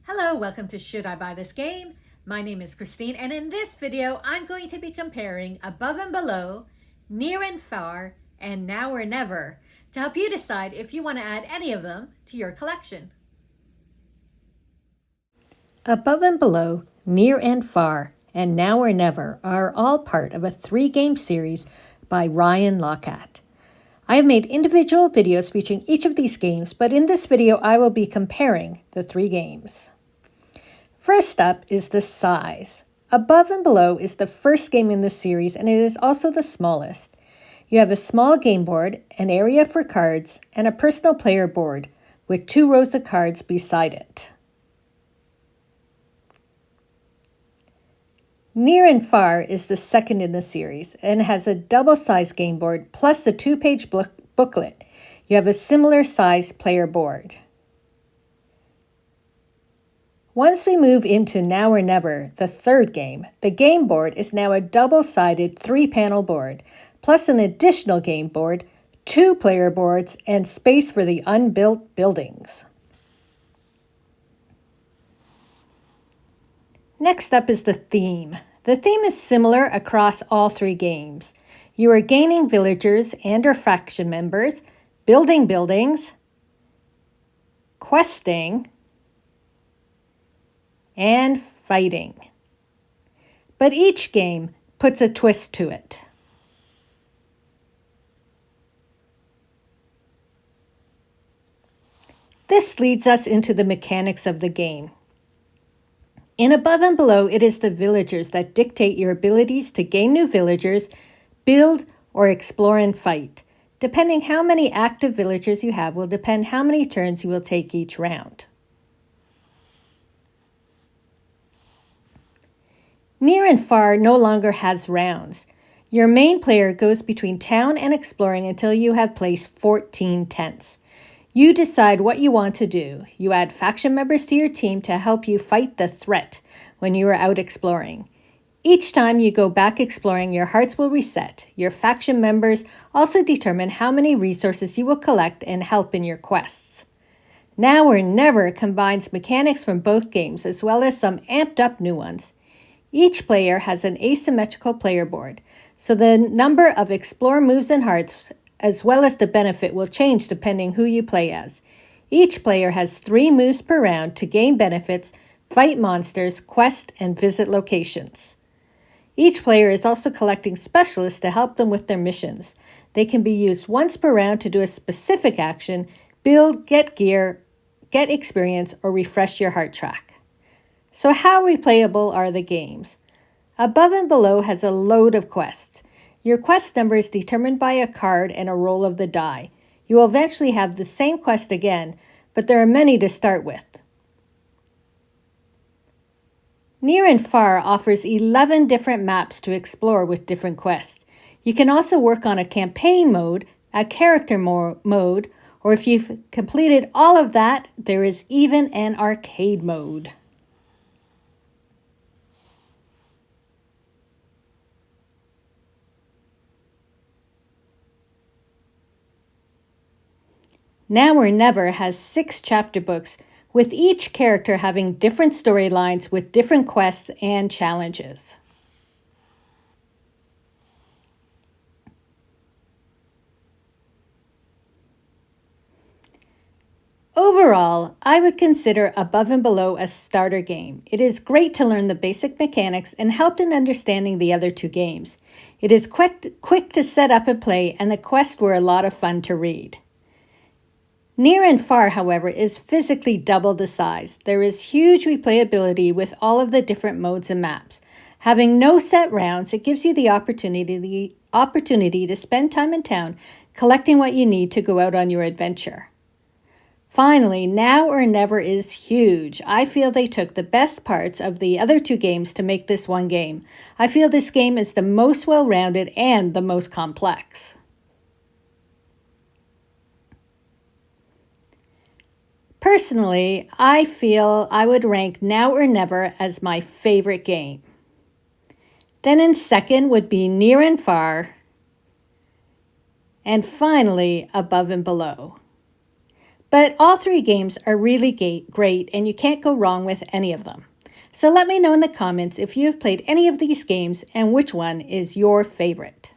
Hello, welcome to Should I Buy This Game? My name is Christine, and in this video, I'm going to be comparing Above and Below, Near and Far, and Now or Never to help you decide if you want to add any of them to your collection. Above and Below, Near and Far, and Now or Never are all part of a 3-game series by Ryan Lockhart. I have made individual videos featuring each of these games, but in this video, I will be comparing the 3 games. First up is the size. Above and Below is the first game in this series, and it is also the smallest. You have a small game board, an area for cards, and a personal player board with 2 rows of cards beside it. Near and Far is the second in the series and has a double-sized game board plus a 2-page booklet. You have a similar sized player board. Once we move into Now or Never, the third game, the game board is now a double-sided 3-panel board, plus an additional game board, 2 player boards, and space for the unbuilt buildings. Next up is the theme. The theme is similar across all 3 games. You are gaining villagers and/or faction members, building buildings, questing, and fighting. But each game puts a twist to it. This leads us into the mechanics of the game. In Above and Below, it is the villagers that dictate your abilities to gain new villagers, build, or explore and fight. Depending how many active villagers you have will depend how many turns you will take each round. Near and Far no longer has rounds. Your main player goes between town and exploring until you have placed 14 tents. You decide what you want to do. You add faction members to your team to help you fight the threat when you are out exploring. Each time you go back exploring, your hearts will reset. Your faction members also determine how many resources you will collect and help in your quests. Now or Never combines mechanics from both games as well as some amped up new ones. Each player has an asymmetrical player board, so the number of explore moves and hearts as well as the benefit will change depending who you play as. Each player has 3 moves per round to gain benefits, fight monsters, quest, and visit locations. Each player is also collecting specialists to help them with their missions. They can be used once per round to do a specific action, build, get gear, get experience, or refresh your heart track. So how replayable are the games? Above and Below has a load of quests. Your quest number is determined by a card and a roll of the die. You will eventually have the same quest again, but there are many to start with. Near and Far offers 11 different maps to explore with different quests. You can also work on a campaign mode, a character mode, or if you've completed all of that, there is even an arcade mode. Now or Never has 6 chapter books, with each character having different storylines with different quests and challenges. Overall, I would consider Above and Below a starter game. It is great to learn the basic mechanics and help in understanding the other 2 games. It is quick to set up and play, and the quests were a lot of fun to read. Near and Far, however, is physically double the size. There is huge replayability with all of the different modes and maps. Having no set rounds, it gives you the opportunity to spend time in town collecting what you need to go out on your adventure. Finally, Now or Never is huge. I feel they took the best parts of the other 2 games to make this one game. I feel this game is the most well-rounded and the most complex. Personally, I feel I would rank Now or Never as my favorite game. Then in second would be Near and Far, and finally Above and Below. But all three games are really great and you can't go wrong with any of them. So let me know in the comments if you have played any of these games and which one is your favorite.